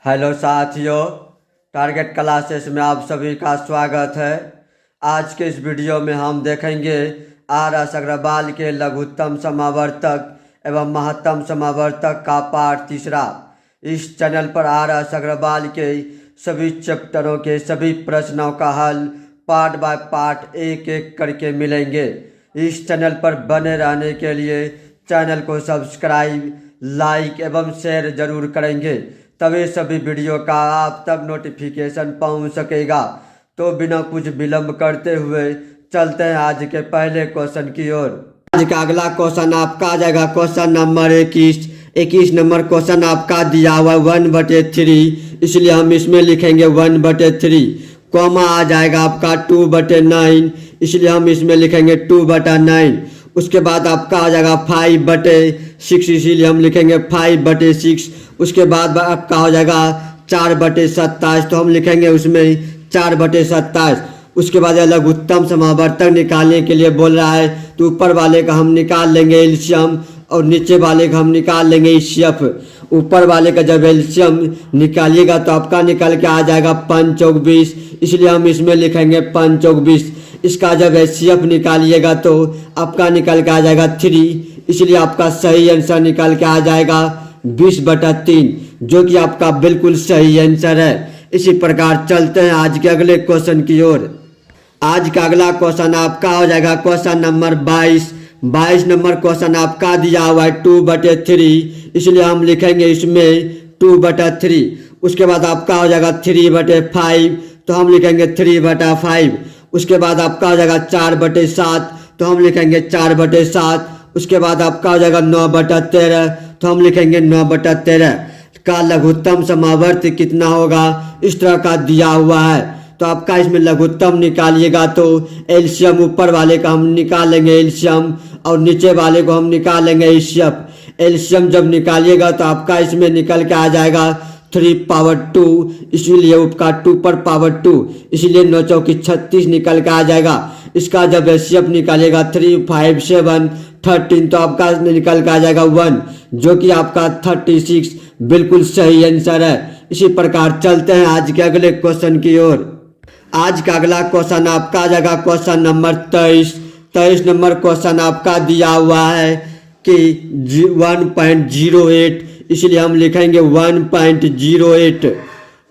Hello साथियों, target classes में आप सभी का स्वागत है। आज के इस वीडियो में हम देखेंगे आर एस अग्रवाल के लघुत्तम समावर्तक एवं महत्तम समावर्तक का पाठ तीसरा। इस चैनल पर आर एस अग्रवाल के सभी चैप्टरों के सभी प्रश्नों का हल पार्ट बाय पार्ट एक एक करके मिलेंगे। इस चैनल पर बने रहने के लिए चैनल को सब्सक्राइब, लाइक एवं शेयर जरूर करेंगे, तभी सभी वीडियो का आप तक नोटिफिकेशन पहुंच सकेगा। तो बिना कुछ विलंब करते हुए चलते हैं आज के पहले क्वेश्चन की ओर। आज का अगला क्वेश्चन आपका आ जाएगा क्वेश्चन नंबर 21 नंबर क्वेश्चन आपका दिया हुआ 1/3, इसलिए हम इसमें लिखेंगे 1/3। कॉमा आ जाएगा आपका 2/9, इसलिए हम इसमें लिखेंगे 2/9। उसके बाद आपका आ जाएगा 5/6, इसीलिए हम लिखेंगे 5/6। उसके बाद आपका हो जाएगा 4/27, तो हम लिखेंगे उसमें 4/27। उसके बाद लघुत्तम समावर्तक निकालने के लिए बोल रहा है, तो ऊपर वाले का हम निकाल लेंगे एलसीएम और नीचे वाले का हम निकाल लेंगे एचसीएफ। ऊपर वाले का जब एलसीएम निकालिएगा तो आपका निकल के आ जाएगा 5 चौक 20, इसलिए हम इसमें लिखेंगे 5 चौक 20। इसका जब एचसीएफ निकालिएगा तो आपका निकल के आ जाएगा 3, इसलिए आपका सही आंसर निकल के आ जाएगा 20/3, जो कि आपका बिल्कुल सही आंसर है। इसी प्रकार चलते हैं आज के अगले क्वेश्चन की ओर। आज का अगला क्वेश्चन आपका हो जाएगा क्वेश्चन नंबर 22 नंबर क्वेश्चन आपका दिया हुआ है 2/3, इसलिए हम लिखेंगे इसमें 2/3। उसके बाद आपका हो जाएगा 3/5, तो हम लिखेंगे 3/5। उसके बाद आपका हो जाएगा 4/7, तो हम लिखेंगे 4/7। उसके बाद आपका हो जाएगा 9/13, तो हम लिखेंगे 9/13। का लघुत्तम समावर्त कितना होगा, इस तरह का दिया हुआ है। तो आपका इसमें लघुत्तम निकालिएगा तो एलसीएम ऊपर वाले का हम निकाल लेंगे एलसीएम और नीचे वाले को हम निकाल लेंगे एचसीएफ। एलसीएम जब निकालिएगा तो आपका इसमें निकल के आ जाएगा 3/2, इसीलिए आपका 2/2, इसीलिए 9 चौकी 36 निकल के आ जाएगा। इसका जब एचसीएफ निकालिएगा 3, 5, 7, 13, तो आपका निकल के आ जाएगा 1, जो कि आपका 36 बिल्कुल सही आंसर है। इसी प्रकार चलते हैं आज के अगले क्वेश्चन की ओर। आज का अगला क्वेश्चन आपका आ जाएगा क्वेश्चन नंबर 23 नंबर क्वेश्चन आपका दिया हुआ है कि 1.08, इसलिए हम लिखेंगे 1.08।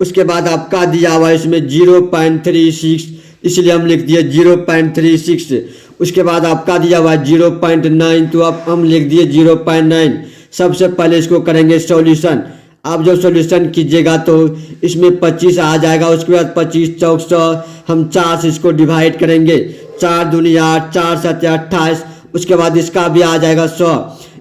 उसके बाद आपका दिया हुआ है इसमें 0.36, इसलिए हम लिख दिए 0.36। उसके बाद आपका दिया हुआ है 0.9, तो अब हम लिख दिए 0.9। सबसे पहले इसको करेंगे सॉल्यूशन। आप जब सॉल्यूशन कीजिएगा तो इसमें 25 आ जाएगा। उसके बाद 25 चौक 100, हम 4 से इसको डिवाइड करेंगे। 4 दूनी 8, 4 7 28। उसके बाद इसका भी आ जाएगा 100,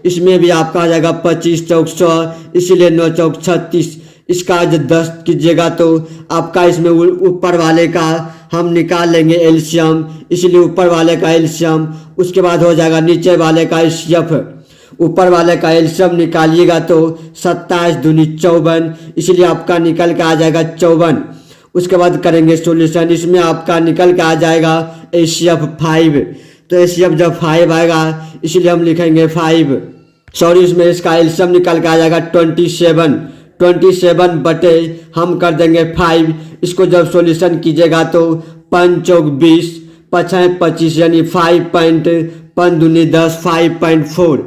इसमें भी आपका आ जाएगा 25 चौक 100, इसीलिए 9 चौक 36। इसका जब 10 कीजिएगा तो आपका इसमें ऊपर वाले का हम निकाल लेंगे एलसीएम, इसलिए ऊपर वाले का एलसीएम। उसके बाद हो जाएगा नीचे वाले का एचसीएफ। ऊपर वाले का एलसीएम निकालिएगा तो 27 दूनी 54, इसलिए आपका निकल के आ जाएगा 54। उसके बाद करेंगे सॉल्यूशन, इसमें आपका निकल के आ जाएगा एचसीएफ 5, तो एचसीएफ जब 5 आएगा इसलिए हम लिखेंगे 5। सॉरी, इसमें इसका एलसीएम निकल के आ जाएगा 27 बटे हम कर देंगे 5। इसको जब सॉल्यूशन कीजिएगा तो 5 चौक 20, 5 25, यानी 5 दूनी 10, 5.4,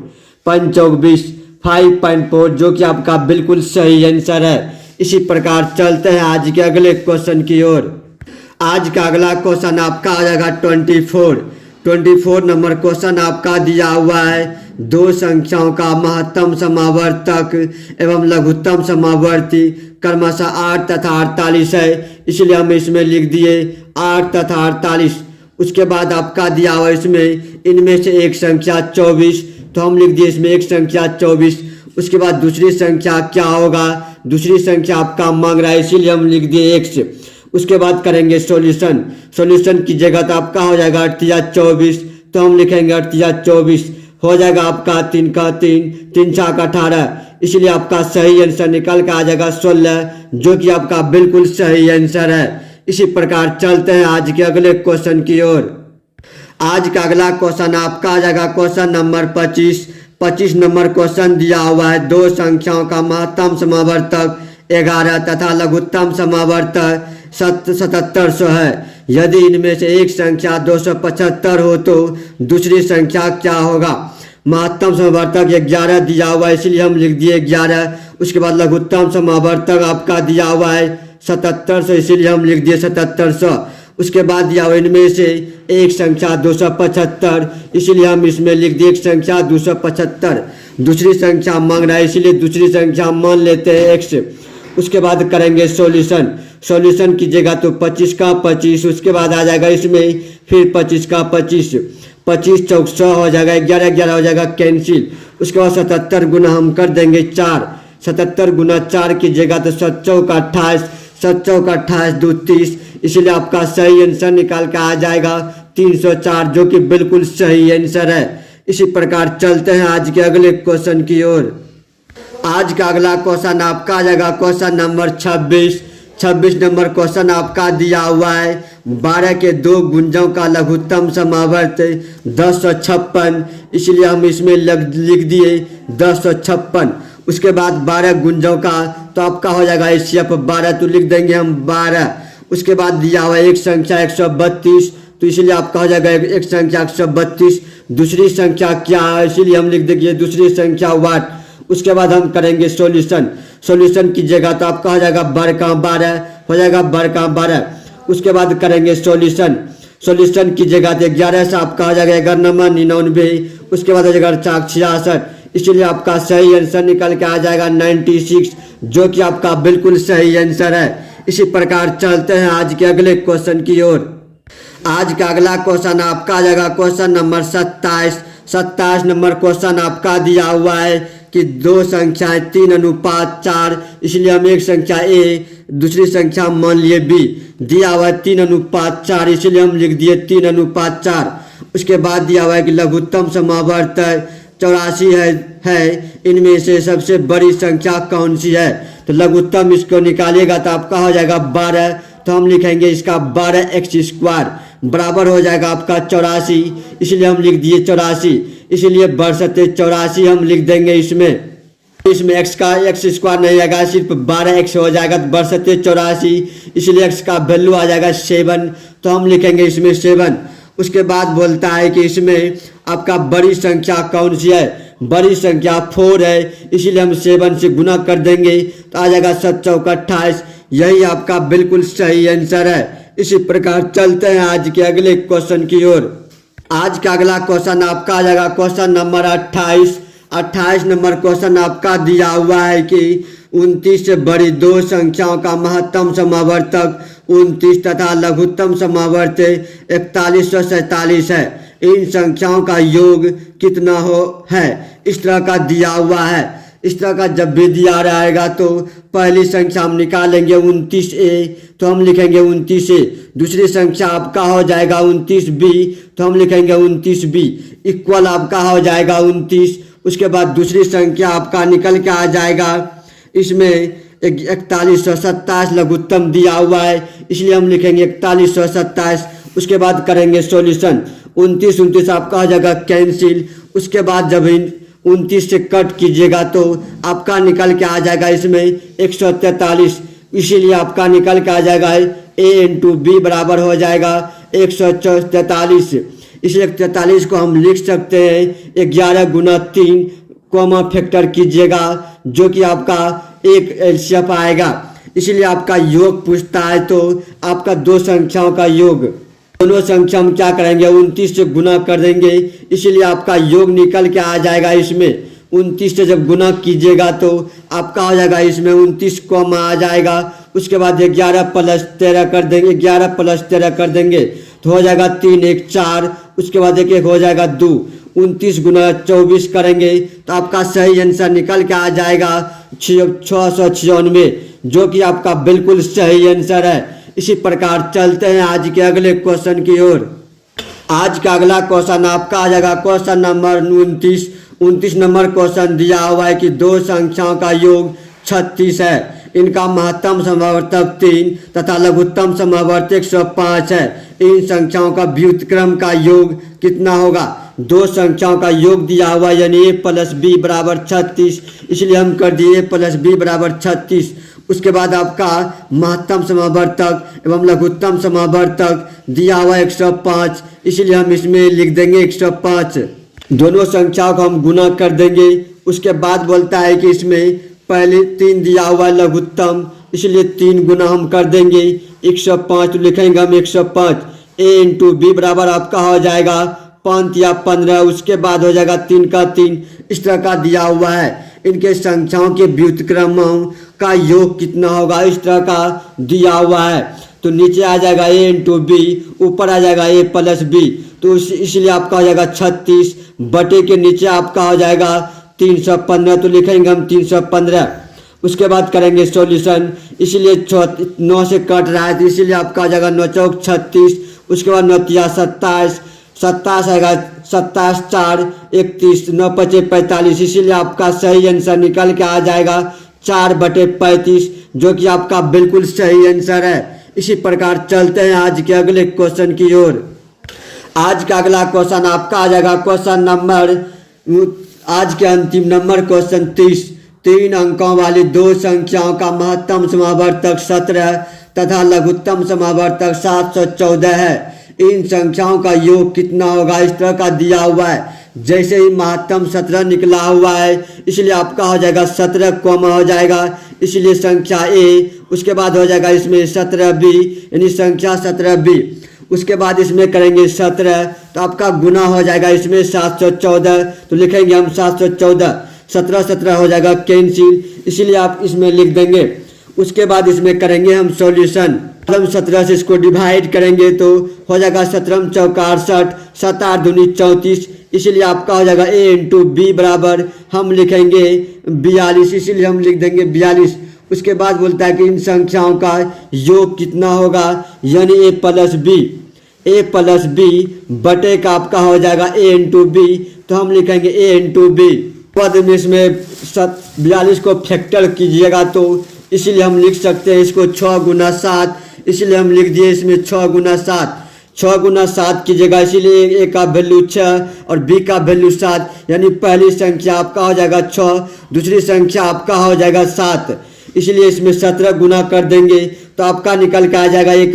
5 चौक 20, 5.4, जो कि आपका बिल्कुल सही आंसर है। इसी प्रकार चलते हैं आज के अगले क्वेश्चन की ओर। आज का अगला क्वेश्चन आपका आ जाएगा 24 नंबर क्वेश्चन आपका दिया हुआ है दो संख्याओं का महत्तम समावर्तक एवं लघुत्तम समावर्ती क्रमशः 8 तथा 48 है, इसलिए हम इसमें लिख दिए 8 तथा 48। उसके बाद आपका दिया हुआ इसमें इनमें से एक संख्या 24, तो हम लिख दिए इसमें एक संख्या 24। उसके बाद दूसरी संख्या क्या होगा, दूसरी संख्या आपका मांग रहा है, इसीलिए हम लिख दिए x। उसके बाद करेंगे सॉल्यूशन कीजिएगा तो आपका हो जाएगा 24, तो हम लिखेंगे 24। हो जाएगा आपका 3 का 3, 3 6 का 18, इसलिए आपका सही आंसर निकल के आ जाएगा 16, जो कि आपका बिल्कुल सही आंसर है। इसी प्रकार चलते हैं आज के अगले क्वेश्चन की ओर। आज का अगला क्वेश्चन आपका आ जाएगा क्वेश्चन नंबर 25 नंबर क्वेश्चन दिया हुआ है दो संख्याओं का महत्तम समावर्तक 11 तथा लघुत्तम समावर्तक 7700 है। यदि इनमें से एक संख्या 275 हो तो दूसरी संख्या क्या होगा? महत्तम समावर्तक 11 दिया हुआ है, इसलिए हम लिख दिए 11। उसके बाद लघुत्तम समावर्तक आपका दिया हुआ है 7700, इसीलिए हम लिख दिए 7700। उसके बाद दिया हुआ इनमें से एक संख्या 275, इसीलिए हम इसमें लिख दिए एक संख्या 275। दूसरी संख्या मांग रहा है, इसीलिए दूसरी संख्या मान लेते हैं x। उसके बाद करेंगे सॉल्यूशन कीजिएगा तो 25 का 25, उसके बाद आ जाएगा इसमें फिर 25 का 25, 25 चौक 100 हो जाएगा, 11 11 हो जाएगा कैंसिल। उसके बाद 77 गुना हम कर देंगे 4, 77 गुना 4 कीजिएगा तो 7 चौक 28, 7 चौक 28 2 30, इसीलिए आपका सही आंसर निकाल के आ जाएगा 304, जो कि बिल्कुल सही आंसर है। इसी प्रकार चलते हैं आज के अगले क्वेश्चन की ओर। आज का अगला क्वेश्चन आपका आ जाएगा क्वेश्चन नंबर 26 नंबर क्वेश्चन आपका दिया हुआ है 12 के 2 गुंजों का लघुत्तम समावर्त 1056, इसलिए हम इसमें लिख दिए 1056। उसके बाद 12 गुंजों का तो आपका हो जाएगा HCF 12, तो लिख देंगे हम 12। उसके बाद दिया हुआ एक संख्या 132, तो इसलिए आपका हो जाएगा एक संख्या 132। दूसरी संख्या क्या है, इसीलिए हम लिख देंगे दूसरी संख्या वाट। उसके बाद हम करेंगे सॉल्यूशन कीजिएगा तो आपका हो जाएगा 12 का 12 हो जाएगा 12 का 12। उसके बाद करेंगे सॉल्यूशन कीजिएगा तो 11 से आपका हो जाएगा 11 नंबर 99, उसके बाद हो जाएगा 66, इसलिए आपका सही आंसर निकल के आ जाएगा 96, जो कि आपका बिल्कुल सही आंसर है। इसी प्रकार चलते हैं आज के अगले क्वेश्चन की ओर। आज का अगला क्वेश्चन आपका आ जाएगा क्वेश्चन नंबर 27 नंबर क्वेश्चन आपका दिया हुआ है कि 2 संख्याएं 3:4, इसलिए हम एक संख्या A दूसरी संख्या मान लिए B, दिया हुआ है 3:4, इसलिए हम लिख दिए 3:4। उसके बाद दिया हुआ है कि लघुत्तम समावर्तक 84 है, इनमें से सबसे बड़ी संख्या कौन सी है? तो लघुत्तम इसको निकालिएगा तो आपका हो जाएगा 12, तो हम लिखेंगे इसका 12x² बराबर हो जाएगा आपका 84, इसलिए हम लिख दिए 84, इसलिए बरसते 84 हम लिख देंगे इसमें x का x² नहीं आएगा, सिर्फ 12x हो जाएगा, तो बरसते 84, इसलिए x का वैल्यू आ जाएगा 7, तो हम लिखेंगे इसमें 7। उसके बाद बोलता है कि इसमें आपका बड़ी संख्या कौन सी है? बड़ी संख्या 4 है, इसीलिए हम 7 से गुना कर देंगे तो आ जाएगा 7 चौक 28, यही आपका बिल्कुल सही आंसर है। इसी प्रकार चलते हैं आज के अगले क्वेश्चन की ओर। आज का अगला क्वेश्चन आपका आ जाएगा क्वेश्चन नंबर 28 नंबर क्वेश्चन आपका दिया हुआ है कि 29 से बड़ी 2 संख्याओं का महत्तम समावर्तक 29 तथा लघुत्तम समावर्तक 4147 है। इन संख्याओं का योग कितना है? इस तरह का दिया हुआ है। इस तरह का जब भी दिया रहेगा तो पहली संख्या हम निकालेंगे 29A, तो हम लिखेंगे 29A। दूसरी संख्या आपका हो जाएगा 29B, तो हम लिखेंगे 29B इक्वल आपका हो जाएगा 29। उसके बाद दूसरी संख्या आपका निकल के आ जाएगा इसमें 4127 लघुत्तम दिया हुआ है, इसलिए हम लिखेंगे 4127। उसके बाद करेंगे सॉल्यूशन, 29 आपका हो जाएगा कैंसिल। उसके बाद जब 29 से कट कीजिएगा तो आपका निकल के आ जाएगा इसमें 143, इसीलिए आपका निकल के आ जाएगा A × B बराबर हो जाएगा 143। इसलिए 43 को हम लिख सकते हैं 11 गुना 3 कॉमा फैक्टर कीजिएगा, जो कि आपका एक LCF आएगा। इसलिए आपका योग पूछता है तो आपका 2 संख्याओं का योग, दोनों संख्या हम क्या करेंगे 29 से गुना कर देंगे, इसलिए आपका योग निकल के आ जाएगा इसमें 29 से जब गुना कीजिएगा तो आपका हो जाएगा इसमें 29 कॉमा आ जाएगा। उसके बाद 11 + 13 कर देंगे, 11 + 13 कर देंगे तो हो जाएगा 3 1 4। उसके बाद 1 1 हो जाएगा 2, 29 गुना 24 करेंगे तो आपका सही आंसर निकल के आ जाएगा 696, जो कि आपका बिल्कुल सही आंसर है। इसी प्रकार चलते हैं आज के अगले क्वेश्चन की ओर। आज का अगला क्वेश्चन आपका आ जाएगा क्वेश्चन नंबर 29 नंबर क्वेश्चन दिया हुआ है कि 2 संख्याओं का योग 36 है, इनका महत्तम समावर्तक 3 तथा लघुत्तम समावर्तक 105 है। इन संख्याओं का व्युत्क्रम का योग कितना होगा? 2 संख्याओं का योग दिया हुआ यानी A + B = 36, इसलिए हम कर दिए A + B = 36। उसके बाद आपका महत्तम समावर्तक एवं लघुत्तम समावर्तक दिया हुआ 105, इसलिए हम इसमें लिख देंगे 105। दोनों संख्याओं को हम गुना कर देंगे। उसके बाद बोलता है कि इसमें पहले 3 दिया हुआ है लघुत्तम, इसलिए 3 गुना हम कर देंगे 105, तो लिखेंगे हम 105। a इंटू बी बराबर आपका हो जाएगा 5 या 15, उसके बाद हो जाएगा 3 का 3, इस तरह का दिया हुआ है। इनके संख्याओं के व्युत्क्रमों का योग कितना होगा, इस तरह का दिया हुआ है। तो नीचे आ जाएगा a इंटू बी, ऊपर आ जाएगा a प्लस बी, तो इसलिए आपका हो जाएगा 36 बटे के नीचे आपका हो जाएगा 315, तो लिखेंगे हम 315। उसके बाद करेंगे सॉल्यूशन, इसलिए 9 से कट रहा है तो इसीलिए आपका हो जाएगा 9 चौक 36, उसके बाद 9 तिया 27, 27 आएगा 27 4 31, 9 पचे 45, इसीलिए आपका सही आंसर निकल के आ जाएगा 4/35, जो कि आपका बिल्कुल सही आंसर है। इसी प्रकार चलते हैं आज के अगले क्वेश्चन की ओर। आज का अगला क्वेश्चन आपका आ जाएगा क्वेश्चन नंबर, आज के अंतिम नंबर क्वेश्चन 30। 3 अंकों वाली 2 संख्याओं का महत्तम समावर्तक 17 तथा लघुत्तम समावर्तक 714 है। इन संख्याओं का योग कितना होगा, इस तरह का दिया हुआ है। जैसे ही महत्तम 17 निकला हुआ है, इसलिए आपका हो जाएगा 17 कॉमा हो जाएगा, इसलिए संख्या a, उसके बाद हो जाएगा इसमें 17b, यानी संख्या 17b। उसके बाद इसमें करेंगे 17, तो आपका गुना हो जाएगा इसमें 714, तो लिखेंगे हम 714। 17 17 हो जाएगा कैंसिल, इसीलिए आप इसमें लिख देंगे। उसके बाद इसमें करेंगे हम सॉल्यूशन। हम 17 से इसको डिवाइड करेंगे तो हो जाएगा 17 चौका 68, 7 8 दूनी 34, इसीलिए आपका हो जाएगा a इंटू बी बराबर हम लिखेंगे 42, इसीलिए हम लिख देंगे 42। उसके बाद बोलता है कि इन संख्याओं का योग कितना होगा, यानी a प्लस बी बटे का आपका हो जाएगा a इंटू बी, तो हम लिखेंगे a इंटू बी। पद में इसमें 42 को फैक्टर कीजिएगा तो इसीलिए हम लिख सकते हैं इसको 6 गुना 7, इसलिए हम लिख दिए इसमें 6 गुना 7। 6 गुना 7 कीजिएगा, इसीलिए a का वैल्यू 6 और b का वैल्यू 7, यानी पहली संख्या आपका हो जाएगा 6, दूसरी संख्या आपका हो जाएगा 7, इसलिए इसमें 17 गुना कर देंगे तो आपका निकल के आ जाएगा a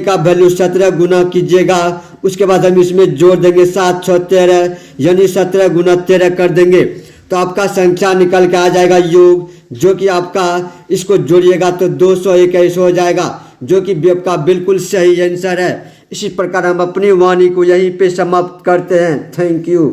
का वैल्यू 17 गुना कीजिएगा। उसके बाद हम इसमें जोड़ देंगे 7 6 13, यानी 17 गुना 13 कर देंगे तो आपका संख्या निकल के आ जाएगा योग, जो कि आपका इसको जोड़िएगा तो 221 हो जाएगा, जो कि आपका बिल्कुल सही आंसर है। इसी प्रकार हम अपनी वाणी को यहीं पे समाप्त करते हैं। Thank you.